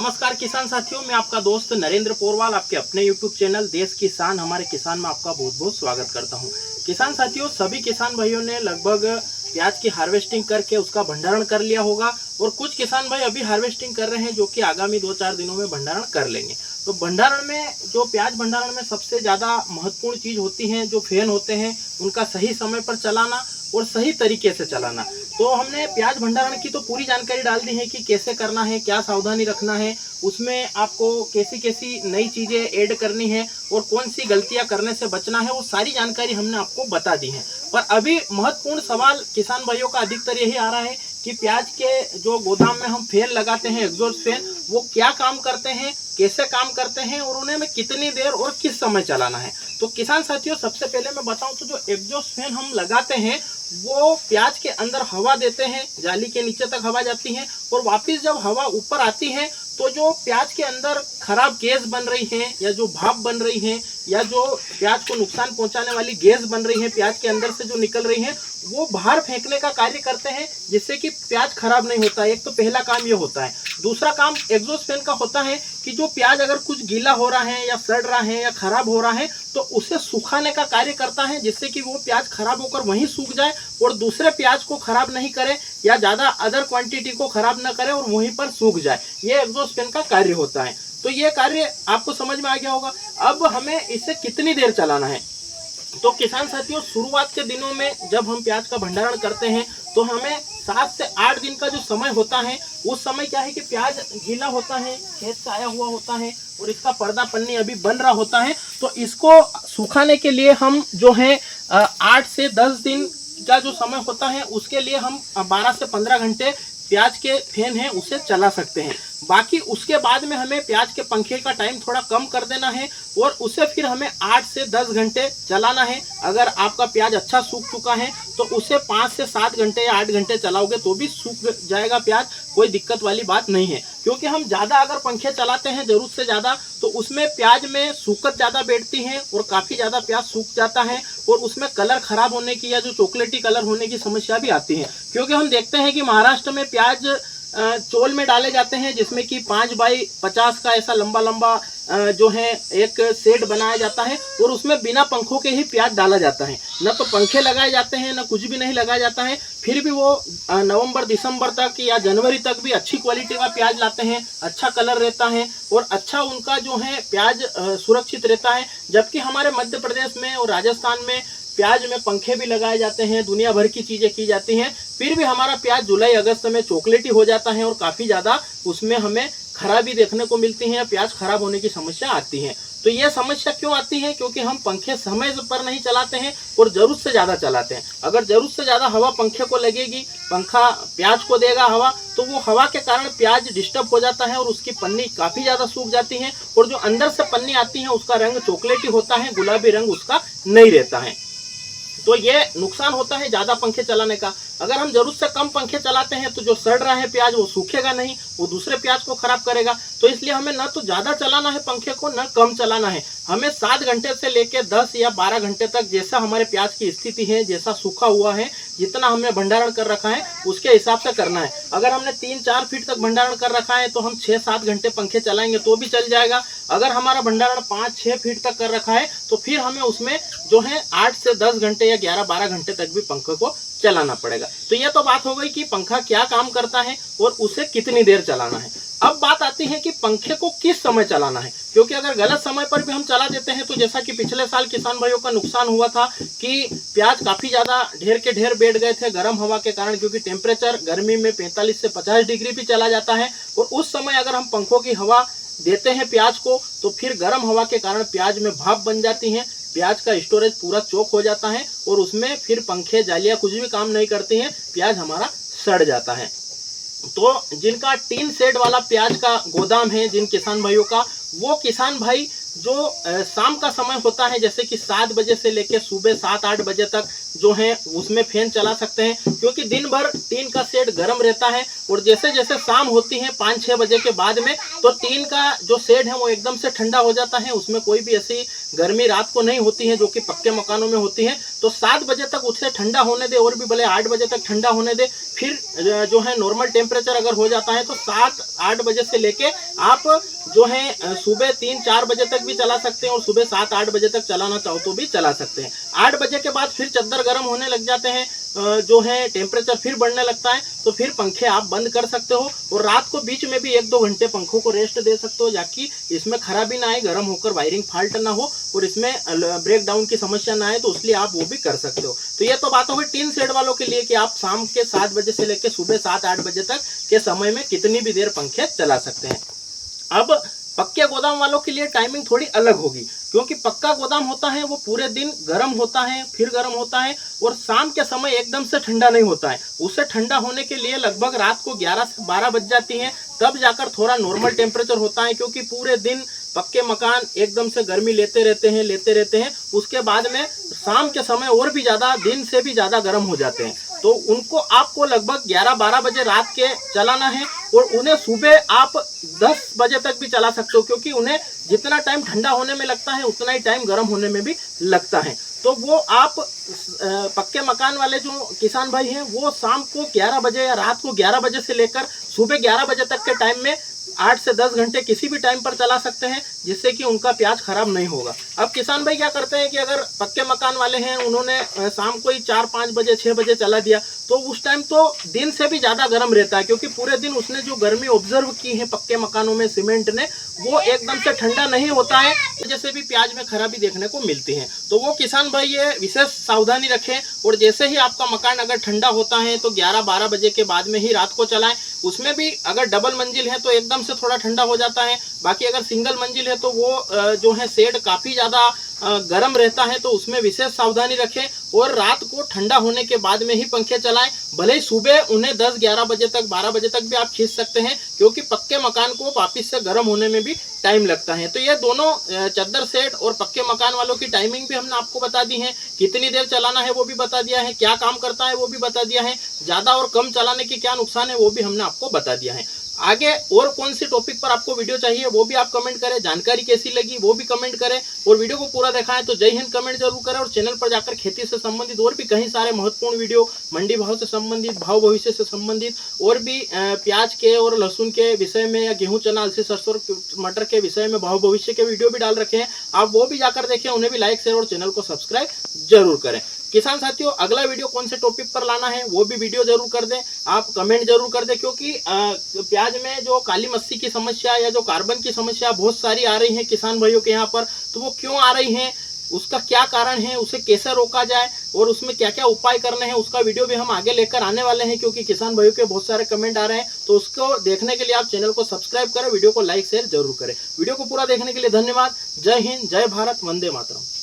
नमस्कार किसान साथियों, मैं आपका दोस्त नरेंद्र पोरवाल आपके अपने YouTube चैनल देश किसान हमारे किसान में आपका बहुत बहुत स्वागत करता हूं। किसान साथियों, सभी किसान भाइयों ने लगभग प्याज की हार्वेस्टिंग करके उसका भंडारण कर लिया होगा और कुछ किसान भाई अभी हार्वेस्टिंग कर रहे हैं जो कि आगामी 2-4 दिनों में भंडारण कर लेंगे। तो भंडारण में जो प्याज भंडारण में सबसे ज़्यादा महत्वपूर्ण चीज़ होती है, जो फैन होते हैं उनका सही समय पर चलाना और सही तरीके से चलाना। तो हमने प्याज भंडारण की तो पूरी जानकारी डाल दी है कि कैसे करना है, क्या सावधानी रखना है, उसमें आपको कैसी कैसी नई चीज़ें ऐड करनी है और कौन सी गलतियां करने से बचना है, वो सारी जानकारी हमने आपको बता दी है। पर अभी महत्वपूर्ण सवाल किसान भाइयों का अधिकतर यही आ रहा है कि प्याज के जो गोदाम में हम फैन लगाते हैं, एग्जॉस्ट फैन, वो क्या काम करते हैं, कैसे काम करते हैं और उन्हें में कितनी देर और किस समय चलाना है। तो किसान साथियों, सबसे पहले मैं बताऊं तो जो एग्जॉस्ट फैन हम लगाते हैं वो प्याज के अंदर हवा देते हैं, जाली के नीचे तक हवा जाती है और वापस जब हवा ऊपर आती है तो जो प्याज के अंदर खराब गैस बन रही है या जो भाप बन रही है या जो प्याज को नुकसान पहुंचाने वाली गैस बन रही है प्याज के अंदर से जो निकल रही है, वो बाहर फेंकने का कार्य करते हैं जिससे कि प्याज खराब नहीं होता है। एक तो पहला काम ये होता है। दूसरा काम एग्जॉस्ट फैन का होता है कि जो प्याज अगर कुछ गीला हो रहा है या सड़ रहा है या खराब हो रहा है तो उसे सुखाने का कार्य करता है जिससे कि वो प्याज खराब होकर वहीं सूख जाए और दूसरे प्याज को खराब नहीं करे या ज़्यादा अदर क्वांटिटी को खराब ना करे और वहीं पर सूख जाए। ये एग्जॉस्ट फैन का कार्य होता है। तो ये कार्य आपको समझ में आ गया होगा। अब हमें इसे कितनी देर चलाना है, तो किसान साथियों, शुरुआत के दिनों में जब हम प्याज का भंडारण करते हैं तो हमें 7 से 8 दिन का जो समय होता है, उस समय क्या है कि प्याज गीला होता है, खेत से आया हुआ होता है और इसका पर्दा पन्नी अभी बन रहा होता है। तो इसको सुखाने के लिए हम जो है 8 से 10 दिन का जो समय होता है उसके लिए हम 12 से 15 घंटे प्याज के फैन है उसे चला सकते हैं। बाकी उसके बाद में हमें प्याज के पंखे का टाइम थोड़ा कम कर देना है और उसे फिर हमें 8 से 10 घंटे चलाना है। अगर आपका प्याज अच्छा सूख चुका है तो उसे 5 से 7 घंटे या 8 घंटे चलाओगे तो भी सूख जाएगा प्याज, कोई दिक्कत वाली बात नहीं है। क्योंकि हम ज़्यादा अगर पंखे चलाते हैं ज़रूरत से ज़्यादा तो उसमें प्याज में सूखत ज़्यादा बैठती है और काफ़ी ज़्यादा प्याज सूख जाता है और उसमें कलर खराब होने की या जो चॉकलेटी कलर होने की समस्या भी आती है। क्योंकि हम देखते हैं कि महाराष्ट्र में प्याज चोल में डाले जाते हैं जिसमें कि 5 बाई 50 का ऐसा लंबा लंबा जो है एक सेट बनाया जाता है और उसमें बिना पंखों के ही प्याज डाला जाता है। न तो पंखे लगाए जाते हैं न कुछ भी नहीं लगाया जाता है, फिर भी वो नवंबर दिसंबर तक या जनवरी तक भी अच्छी क्वालिटी का प्याज लाते हैं, अच्छा कलर रहता है और अच्छा उनका जो है प्याज सुरक्षित रहता है। जबकि हमारे मध्य प्रदेश में और राजस्थान में प्याज में पंखे भी लगाए जाते हैं, दुनिया भर की चीज़ें की जाती हैं, फिर भी हमारा प्याज जुलाई अगस्त में चॉकलेटी हो जाता है और काफ़ी ज़्यादा उसमें हमें खराबी देखने को मिलती है, प्याज खराब होने की समस्या आती है। तो यह समस्या क्यों आती है? क्योंकि हम पंखे समय पर नहीं चलाते हैं और ज़रूरत से ज़्यादा चलाते हैं। अगर ज़रूरत से ज़्यादा हवा पंखे को लगेगी, पंखा प्याज को देगा हवा, तो वो हवा के कारण प्याज डिस्टर्ब हो जाता है और उसकी पन्नी काफ़ी ज़्यादा सूख जाती है और जो अंदर से पन्नी आती है उसका रंग चॉकलेटी होता है, गुलाबी रंग उसका नहीं रहता है। तो ये नुकसान होता है ज़्यादा पंखे चलाने का। अगर हम जरूरत से कम पंखे चलाते हैं तो जो सड़ रहा है प्याज वो सूखेगा नहीं, वो दूसरे प्याज को खराब करेगा। तो इसलिए हमें न तो ज़्यादा चलाना है पंखे को, न कम चलाना है। हमें 7 घंटे से लेकर 10 या 12 घंटे तक, जैसा हमारे प्याज की स्थिति है, जैसा सूखा हुआ है, जितना हमने भंडारण कर रखा है उसके हिसाब से करना है। अगर हमने 3-4 फीट तक भंडारण कर रखा है तो हम 6-7 घंटे पंखे चलाएंगे तो भी चल जाएगा। अगर हमारा भंडारण 5-6 फीट तक कर रखा है तो फिर हमें उसमें जो है 8 से 10 घंटे या 11-12 घंटे तक भी पंखे को चलाना पड़ेगा। तो यह तो बात हो गई कि पंखा क्या काम करता है और उसे कितनी देर चलाना है। अब बात आती है कि पंखे को किस समय चलाना है, क्योंकि अगर गलत समय पर भी हम चला देते हैं तो जैसा कि पिछले साल किसान भाइयों का नुकसान हुआ था कि प्याज काफ़ी ज़्यादा ढेर के ढेर बैठ गए थे गर्म हवा के कारण, क्योंकि टेम्परेचर गर्मी में 45 से 50 डिग्री भी चला जाता है और उस समय अगर हम पंखों की हवा देते हैं प्याज को तो फिर गर्म हवा के कारण प्याज में भाप बन जाती है, प्याज का स्टोरेज पूरा चौक हो जाता है और उसमें फिर पंखे जालियाँ कुछ भी काम नहीं करती हैं, प्याज हमारा सड़ जाता है। तो जिनका टीन शेड वाला प्याज का गोदाम है, जिन किसान भाइयों का, वो किसान भाई जो शाम का समय होता है, जैसे कि 7 बजे से लेकर सुबह 7-8 बजे तक जो है उसमें फैन चला सकते हैं, क्योंकि दिन भर टीन का शेड गर्म रहता है। और जैसे जैसे शाम होती है 5-6 बजे के बाद में, तो टीन का जो शेड है वो एकदम से ठंडा हो जाता है, उसमें कोई भी ऐसी गर्मी रात को नहीं होती है जो कि पक्के मकानों में होती है। तो 7 बजे तक उसे ठंडा होने दे, और भी भले 8 बजे तक ठंडा होने दे। फिर जो है नॉर्मल टेम्परेचर अगर हो जाता है तो 7-8 बजे से लेके आप जो है सुबह 3-4 बजे तक भी चला सकते हैं, और सुबह 7-8 बजे तक चलाना चाहो तो भी चला सकते हैं। 8 बजे के बाद फिर चद्दर गर्म होने लग जाते हैं, जो है टेम्परेचर फिर बढ़ने लगता है, तो फिर पंखे आप बंद कर सकते हो। और रात को बीच में भी 1-2 घंटे पंखों को रेस्ट दे सकते हो, ताकि इसमें खराबी ना आए, गर्म होकर वायरिंग फॉल्ट ना हो और इसमें ब्रेक डाउन की समस्या ना आए, तो इसलिए आप वो भी कर सकते हो। तो ये तो बात हो गई टीन शेड वालों के लिए कि आप शाम के 7 बजे से लेकर सुबह 7-8 बजे तक के समय में कितनी भी देर पंखे चला सकते हैं। अब पक्के गोदाम वालों के लिए टाइमिंग थोड़ी अलग होगी, क्योंकि पक्का गोदाम होता है वो पूरे दिन गर्म होता है, फिर गर्म होता है, और शाम के समय एकदम से ठंडा नहीं होता है। उसे ठंडा होने के लिए लगभग रात को 11 से 12 बज जाती है, तब जाकर थोड़ा नॉर्मल टेम्परेचर होता है, क्योंकि पूरे दिन पक्के मकान एकदम से गर्मी लेते रहते हैं। उसके बाद में शाम के समय और भी ज़्यादा, दिन से भी ज़्यादा गर्म हो जाते हैं। तो उनको आपको लगभग 11-12 बजे रात के चलाना है, और उन्हें सुबह आप 10 बजे तक भी चला सकते हो, क्योंकि उन्हें जितना टाइम ठंडा होने में लगता है उतना ही टाइम गर्म होने में भी लगता है। तो वो आप पक्के मकान वाले जो किसान भाई हैं वो शाम को 11 बजे या रात को 11 बजे से लेकर सुबह 11 बजे तक के टाइम में 8 से 10 घंटे किसी भी टाइम पर चला सकते हैं, जिससे कि उनका प्याज खराब नहीं होगा। अब किसान भाई क्या करते हैं कि अगर पक्के मकान वाले हैं, उन्होंने शाम को ही 4-5 बजे 6 बजे चला दिया, तो उस टाइम तो दिन से भी ज़्यादा गर्म रहता है, क्योंकि पूरे दिन उसने जो गर्मी ऑब्जर्व की है पक्के मकानों में सीमेंट ने, वो एकदम से ठंडा नहीं होता है, जैसे भी प्याज में खराबी देखने को मिलती है। तो वो किसान भाई ये विशेष सावधानी रखें, और जैसे ही आपका मकान अगर ठंडा होता है तो 11-12 बजे के बाद में ही रात को चलाएं। उसमें भी अगर डबल मंजिल है तो एकदम से थोड़ा ठंडा हो जाता है, बाकी अगर सिंगल मंजिल है तो वो जो है शेड काफ़ी ज़्यादा गर्म रहता है, तो उसमें विशेष सावधानी रखें, और रात को ठंडा होने के बाद में ही पंखे चलाएं। भले ही सुबह उन्हें 10-11 बजे तक 12 बजे तक भी आप खींच सकते हैं, क्योंकि पक्के मकान को वापस से गर्म होने में भी टाइम लगता है। तो ये दोनों चद्दर सेट और पक्के मकान वालों की टाइमिंग भी हमने आपको बता दी है, कितनी देर चलाना है वो भी बता दिया है, क्या काम करता है वो भी बता दिया है, ज़्यादा और कम चलाने के क्या नुकसान है वो भी हमने आपको बता दिया है। आगे और कौन सी टॉपिक पर आपको वीडियो चाहिए वो भी आप कमेंट करें, जानकारी कैसी लगी वो भी कमेंट करें, और वीडियो को पूरा देखा है तो जय हिंद कमेंट जरूर करें। और चैनल पर जाकर खेती से संबंधित और भी कई सारे महत्वपूर्ण वीडियो, मंडी भाव से संबंधित, भाव भविष्य से संबंधित, और भी प्याज के और लहसुन के विषय में, या गेहूं, चना, अलसी, सरसों, मटर के विषय में भाव भविष्य के वीडियो भी डाल रखे हैं, आप वो भी जाकर देखें, उन्हें भी लाइक, शेयर और चैनल को सब्सक्राइब जरूर करें। किसान साथियों, अगला वीडियो कौन से टॉपिक पर लाना है वो भी वीडियो जरूर कर दें, आप कमेंट जरूर कर दें, क्योंकि प्याज में जो काली मस्सी की समस्या या जो कार्बन की समस्या बहुत सारी आ रही है किसान भाइयों के यहाँ पर, तो वो क्यों आ रही है, उसका क्या कारण है, उसे कैसे रोका जाए और उसमें क्या क्या उपाय करने हैं, उसका वीडियो भी हम आगे लेकर आने वाले हैं, क्योंकि किसान भाइयों के बहुत सारे कमेंट आ रहे हैं। तो उसको देखने के लिए आप चैनल को सब्सक्राइब करें, वीडियो को लाइक शेयर जरूर करें। वीडियो को पूरा देखने के लिए धन्यवाद। जय हिंद, जय भारत, वंदे मातरम।